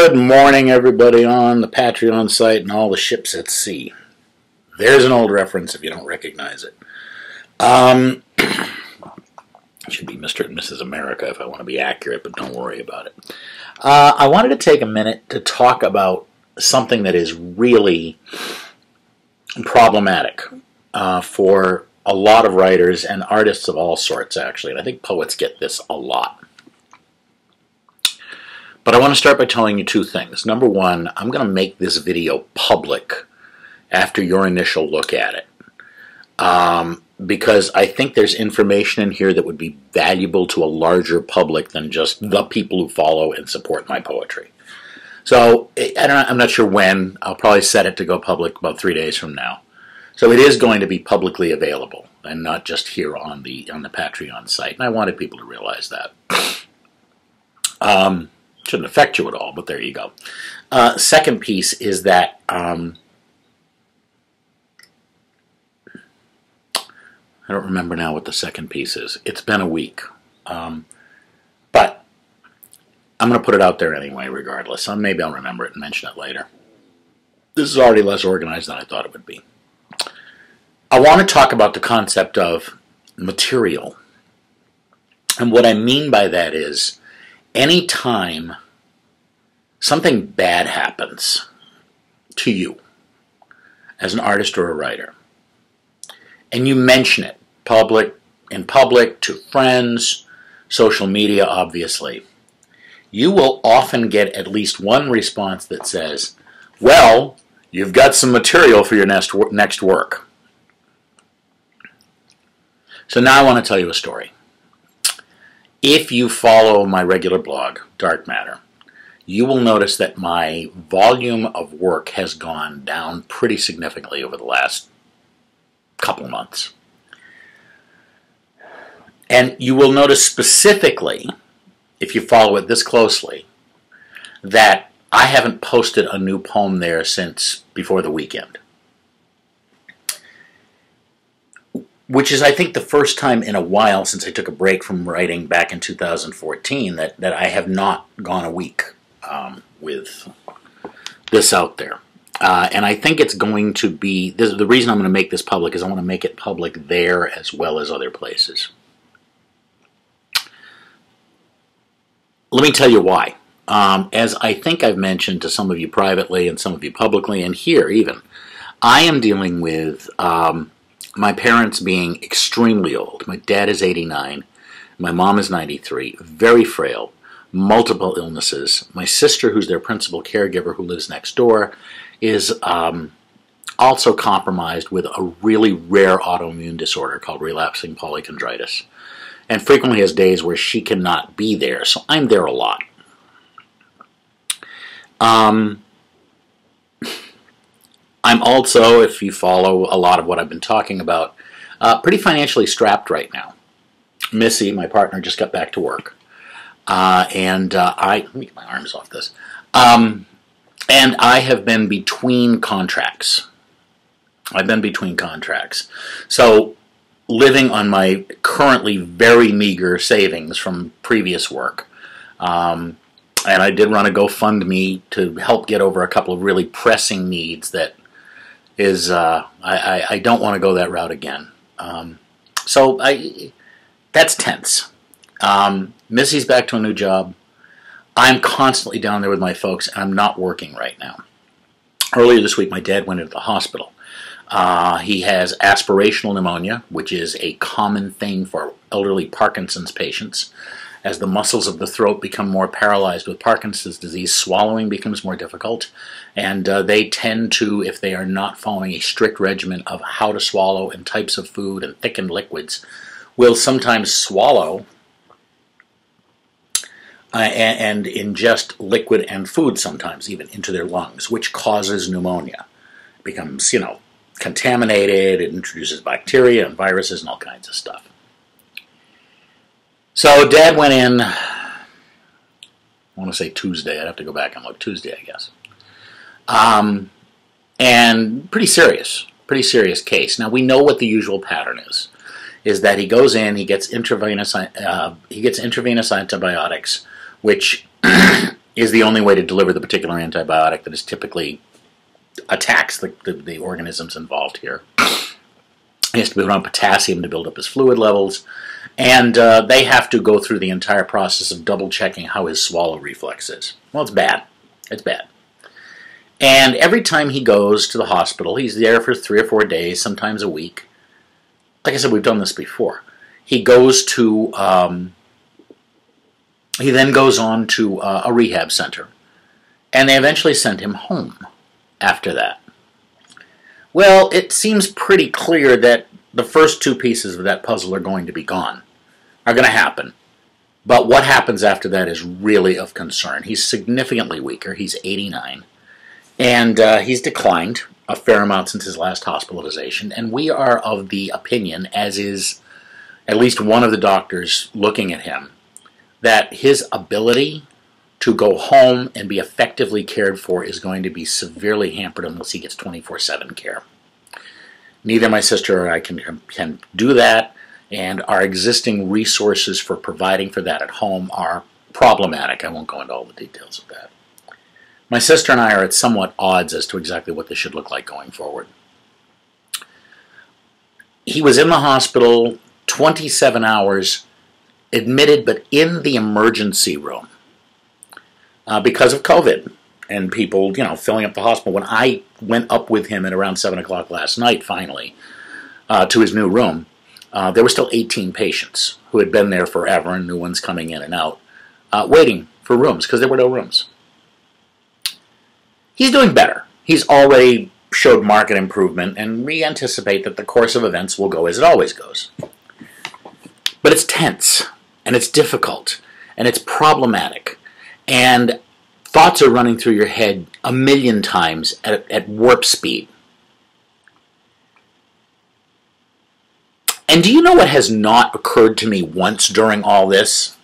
Good morning, everybody on the Patreon site and all the ships at sea. There's an old reference if you don't recognize it. It should be Mr. and Mrs. America if I want to be accurate, but don't worry about it. I wanted to take a minute to talk about something that is really problematic for a lot of writers and artists of all sorts, actually. And I think poets get this a lot. But I want to start by telling you two things. Number one, I'm going to make this video public after your initial look at it. Because I think there's information in here that would be valuable to a larger public than just the people who follow and support my poetry. So I'm not sure when. I'll probably set it to go public about 3 days from now. So it is going to be publicly available and not just here on the Patreon site. And I wanted people to realize that. Shouldn't affect you at all, but there you go. Second piece is that I don't remember now what the second piece is. It's been a week. But I'm going to put it out there anyway, regardless. Maybe I'll remember it and mention it later. This is already less organized than I thought it would be. I want to talk about the concept of material. And what I mean by that is, anytime something bad happens to you as an artist or a writer, and you mention it in public, to friends, social media, obviously, you will often get at least one response that says, well, you've got some material for your next work. So now I want to tell you a story. If you follow my regular blog, Dark Matter, you will notice that my volume of work has gone down pretty significantly over the last couple months. And you will notice specifically, if you follow it this closely, that I haven't posted a new poem there since before the weekend. Which is, I think, the first time in a while since I took a break from writing back in 2014 that I have not gone a week with this out there. And I think it's going to be, the reason I'm going to make this public is I want to make it public there as well as other places. Let me tell you why. As I think I've mentioned to some of you privately and some of you publicly, and here even, I am dealing with my parents being extremely old. My dad is 89. My mom is 93. Very frail. Multiple illnesses. My sister, who's their principal caregiver, who lives next door, is also compromised with a really rare autoimmune disorder called relapsing polychondritis, and frequently has days where she cannot be there. So I'm there a lot. I'm also, if you follow a lot of what I've been talking about, pretty financially strapped right now. Missy, my partner, just got back to work. Let me get my arms off this. And I have been between contracts. So living on my currently very meager savings from previous work. And I did run a GoFundMe to help get over a couple of really pressing needs that is, I don't want to go that route again. That's tense. Missy's back to a new job. I'm constantly down there with my folks, and I'm not working right now. Earlier this week, my dad went into the hospital. He has aspirational pneumonia, which is a common thing for elderly Parkinson's patients. As the muscles of the throat become more paralyzed with Parkinson's disease, swallowing becomes more difficult, and they tend to, if they are not following a strict regimen of how to swallow and types of food and thickened liquids, will sometimes swallow and ingest liquid and food sometimes even into their lungs, which causes pneumonia. It becomes, contaminated, it introduces bacteria and viruses and all kinds of stuff. So Dad went in, I want to say Tuesday, I'd have to go back and look, Tuesday I guess. And pretty serious case. Now we know what the usual pattern is that he goes in, he gets intravenous antibiotics, which is the only way to deliver the particular antibiotic that is typically attacks the organisms involved here. He has to be around potassium to build up his fluid levels, and they have to go through the entire process of double-checking how his swallow reflex is. Well, it's bad. It's bad. And every time he goes to the hospital, he's there for 3 or 4 days, sometimes a week. Like I said, we've done this before. He goes to, he then goes on to a rehab center, and they eventually send him home after that. Well, it seems pretty clear that the first 2 pieces of that puzzle are going to be gone, are going to happen. But what happens after that is really of concern. He's significantly weaker. He's 89. And he's declined a fair amount since his last hospitalization. And we are of the opinion, as is at least one of the doctors looking at him, that his ability to go home and be effectively cared for is going to be severely hampered unless he gets 24/7 care. Neither my sister or I can do that, and our existing resources for providing for that at home are problematic. I won't go into all the details of that. My sister and I are at somewhat odds as to exactly what this should look like going forward. He was in the hospital 27 hours, admitted, but in the emergency room because of COVID and people, filling up the hospital. When I went up with him at around 7 o'clock last night, finally, to his new room, there were still 18 patients who had been there forever and new ones coming in and out, waiting for rooms because there were no rooms. He's doing better. He's already showed marked improvement, and we anticipate that the course of events will go as it always goes. But it's tense, and it's difficult, and it's problematic, and thoughts are running through your head a million times at warp speed. And do you know what has not occurred to me once during all this?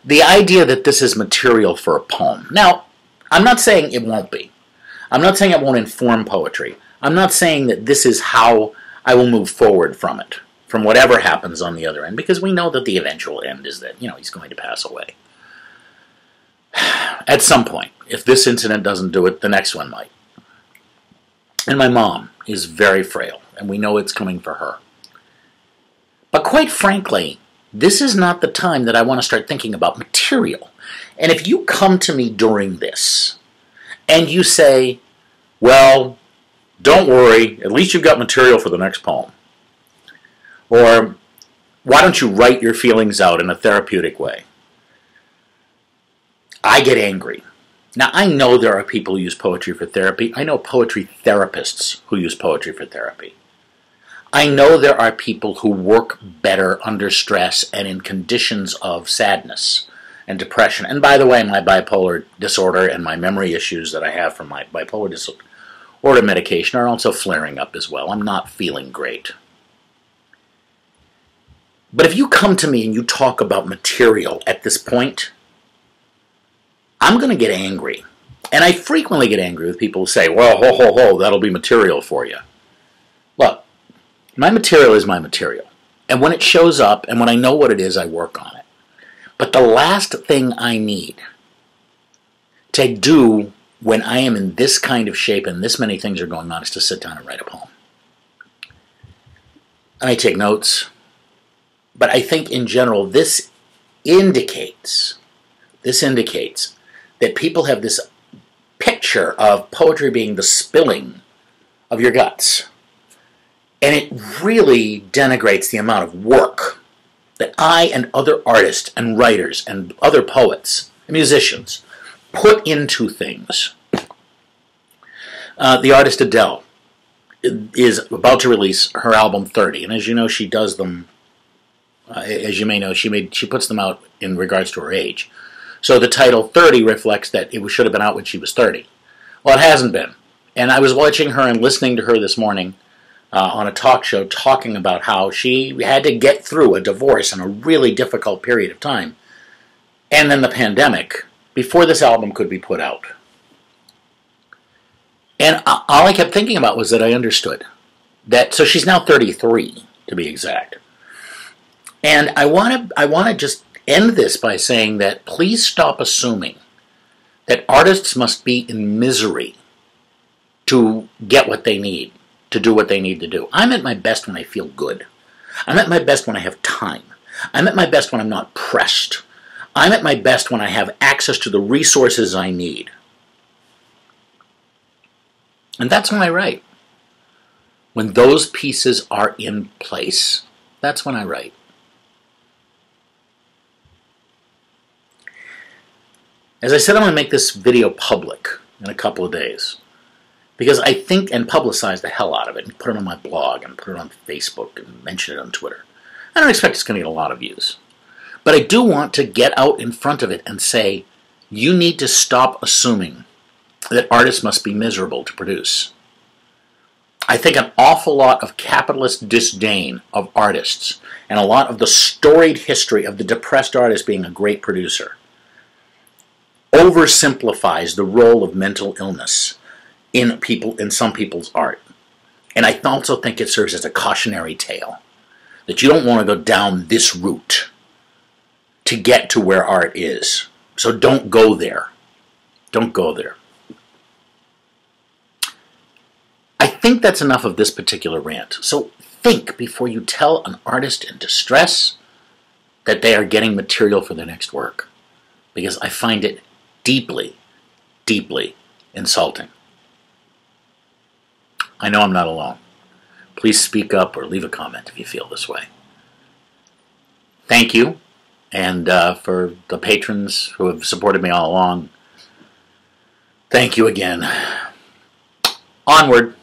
The idea that this is material for a poem. Now, I'm not saying it won't be. I'm not saying it won't inform poetry. I'm not saying that this is how I will move forward from it, from whatever happens on the other end, because we know that the eventual end is that, he's going to pass away. At some point, if this incident doesn't do it, the next one might. And my mom is very frail, and we know it's coming for her. But quite frankly, this is not the time that I want to start thinking about material. And if you come to me during this, and you say, well, don't worry, at least you've got material for the next poem. Or, why don't you write your feelings out in a therapeutic way? I get angry. Now, I know there are people who use poetry for therapy. I know poetry therapists who use poetry for therapy. I know there are people who work better under stress and in conditions of sadness and depression. And by the way, my bipolar disorder and my memory issues that I have from my bipolar disorder medication are also flaring up as well. I'm not feeling great. But if you come to me and you talk about material at this point, I'm going to get angry. And I frequently get angry with people who say, well, ho, that'll be material for you. Look, my material is my material. And when it shows up and when I know what it is, I work on it. But the last thing I need to do when I am in this kind of shape and this many things are going on is to sit down and write a poem. I may take notes, but I think in general this indicates that people have this picture of poetry being the spilling of your guts. And it really denigrates the amount of work that I and other artists and writers and other poets and musicians put into things. The artist Adele is about to release her album 30, and as you know, she does them, as you may know, she puts them out in regards to her age. So the title 30 reflects that it should have been out when she was 30. Well, it hasn't been. And I was watching her and listening to her this morning on a talk show talking about how she had to get through a divorce and a really difficult period of time, and then the pandemic, before this album could be put out. And all I kept thinking about was that I understood. So she's now 33, to be exact. And I want to just end this by saying that please stop assuming that artists must be in misery to get what they need, to do what they need to do. I'm at my best when I feel good. I'm at my best when I have time. I'm at my best when I'm not pressed. I'm at my best when I have access to the resources I need. And that's when I write. When those pieces are in place, that's when I write. As I said, I'm going to make this video public in a couple of days, because I think, and publicize the hell out of it, and put it on my blog, and put it on Facebook, and mention it on Twitter. I don't expect it's going to get a lot of views. But I do want to get out in front of it and say, you need to stop assuming that artists must be miserable to produce. I think an awful lot of capitalist disdain of artists, and a lot of the storied history of the depressed artist being a great producer, oversimplifies the role of mental illness in some people's art. And I also think it serves as a cautionary tale that you don't want to go down this route to get to where art is. So don't go there. Don't go there. I think that's enough of this particular rant. So think before you tell an artist in distress that they are getting material for their next work, because I find it deeply, deeply insulting. I know I'm not alone. Please speak up or leave a comment if you feel this way. Thank you, and for the patrons who have supported me all along, thank you again. Onward.